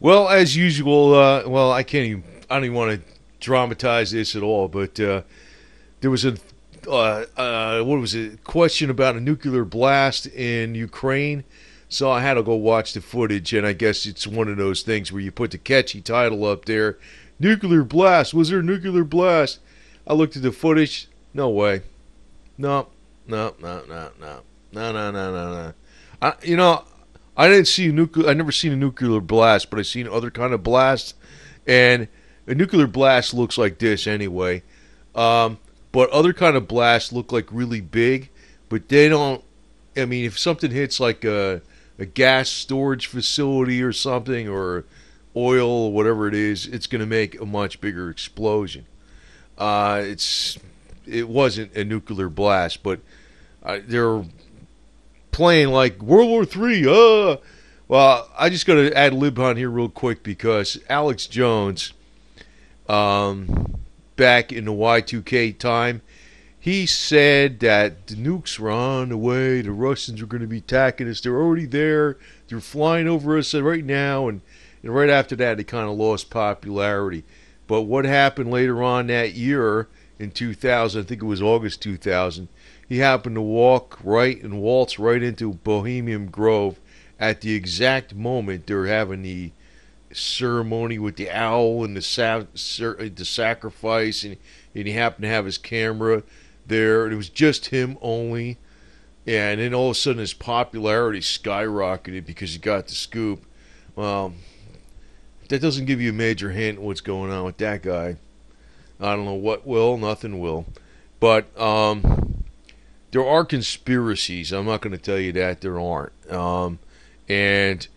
Well, as usual, well, I don't even want to dramatize this at all, but there was a, what was it, question about a nuclear blast in Ukraine. So I had to go watch the footage, and I guess it's one of those things where you put the catchy title up there, nuclear blast. Was there a nuclear blast? I looked at the footage. No way. No, no, no, no, no, no, no, no, no, no. I, you know, I didn't see a nuclear. I never seen a nuclear blast, but I seen other kind of blasts, and a nuclear blast looks like this anyway. Um, but other kind of blasts look like really big, but they don't. I mean, if something hits like a gas storage facility or something, or oil or whatever it is, it's going to make a much bigger explosion. It's it wasn't a nuclear blast, but they're playing like World War Three. Well, I just got to add lib on here real quick because Alex Jones, back in the Y2K time, he said that the nukes were on the way. The Russians were going to be attacking us. They're already there. They're flying over us right now. And right after that, they kind of lost popularity. But what happened later on that year in 2000, I think it was August 2000, he happened to walk right and waltz right into Bohemian Grove at the exact moment they're having the ceremony with the owl and the sacrifice, and he happened to have his camera there, and it was just him only. Yeah, and then all of a sudden his popularity skyrocketed because he got the scoop. Well, that doesn't give you a major hint what's going on with that guy. I don't know what will, nothing will. But there are conspiracies. I'm not going to tell you that there aren't. And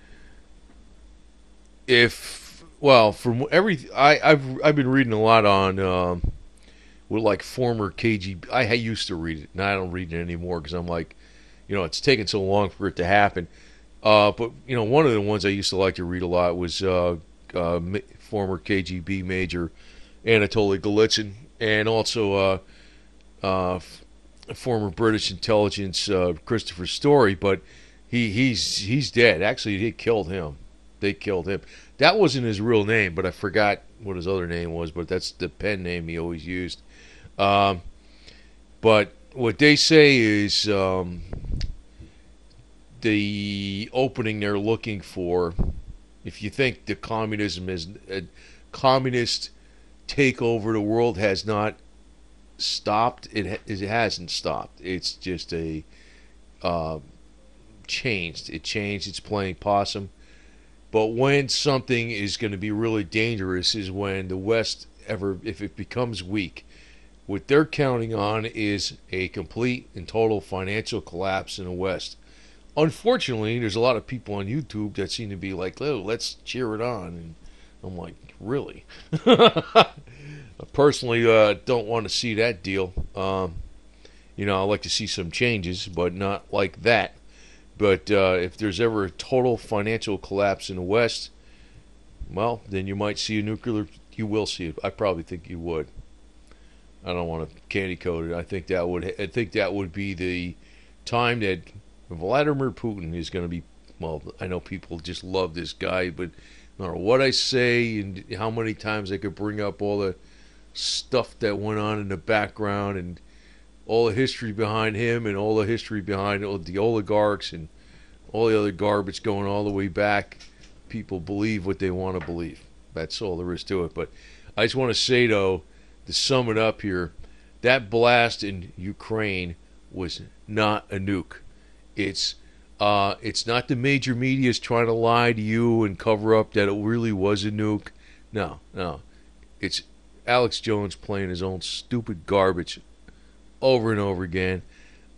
if, well, from I've been reading a lot on with like former KGB. I used to read it, and I don't read it anymore because I'm like, it's taken so long for it to happen. But one of the ones I used to like to read a lot was former KGB major Anatoly Golitsyn, and also former British intelligence Christopher Story. But he's dead. Actually, they killed him. They killed him. That wasn't his real name, but I forgot what his other name was. But that's the pen name he always used. But what they say is the opening they're looking for. If you think the communism is a communist takeover the world has not stopped, it hasn't stopped. It's just a changed. It changed. It's playing possum. But when something is going to be really dangerous is when the West if it becomes weak. What they're counting on is a complete and total financial collapse in the West. Unfortunately, there's a lot of people on YouTube that seem to be like, "Oh, let's cheer it on," and I'm like, "Really?" I personally don't want to see that deal. I like to see some changes, but not like that. But if there's ever a total financial collapse in the West, well, then you might see a nuclear. You will see it. I probably think you would. I don't want to candy coat it. I think that would. I think that would be the time that Vladimir Putin is going to be. Well, I know people just love this guy, but no matter what I say and how many times I could bring up all the stuff that went on in the background and all the history behind him and all the history behind the oligarchs and all the other garbage going all the way back, people believe what they want to believe. That's all there is to it. But I just want to say, though, to sum it up here, that blast in Ukraine was not a nuke. It's not the major media's trying to lie to you and cover up that it really was a nuke. No, no. It's Alex Jones playing his own stupid garbage over and over again.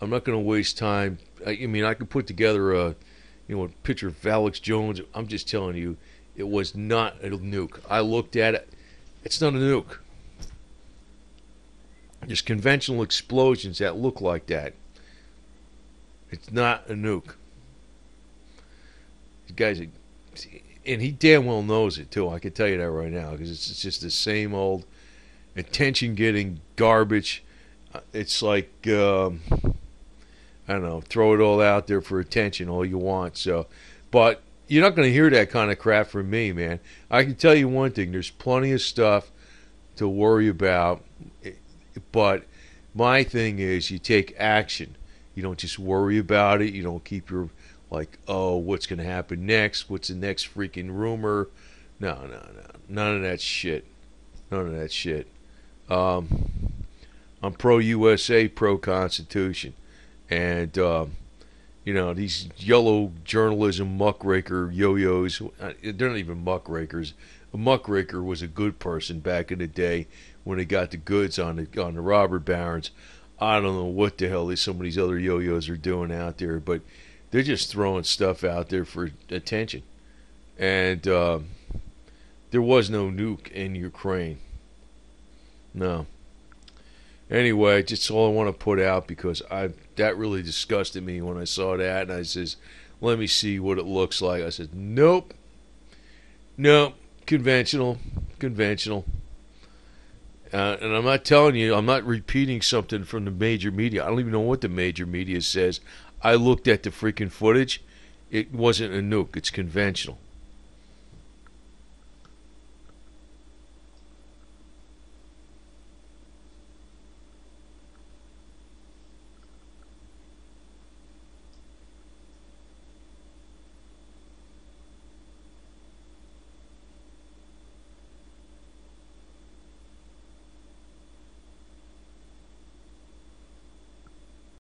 I'm not going to waste time. I mean, I could put together a picture of Alex Jones. I'm just telling you, it was not a nuke. I looked at it. It's not a nuke. There's conventional explosions that look like that. It's not a nuke. The guy's, and he damn well knows it too. I can tell you that right now because it's just the same old attention-getting garbage. It's like I don't know, throw it all out there for attention, all you want. So, but you're not going to hear that kind of crap from me, man. I can tell you one thing: there's plenty of stuff to worry about, but my thing is you take action. You don't just worry about it. You don't keep your like, oh, what's going to happen next? What's the next freaking rumor? No, no, no, none of that shit. None of that shit. I'm pro USA, pro Constitution, and these yellow journalism muckraker yo-yos. They're not even muckrakers. A muckraker was a good person back in the day when they got the goods on the robber barons. I don't know what the hell some of these other yo-yos are doing out there, but they're just throwing stuff out there for attention. And there was no nuke in Ukraine. No. Anyway, just all I want to put out because that really disgusted me when I saw that, and I says, let me see what it looks like. I said, nope, conventional. And I'm not telling you, I'm not repeating something from the major media. I don't even know what the major media says. I looked at the freaking footage. It wasn't a nuke. It's conventional.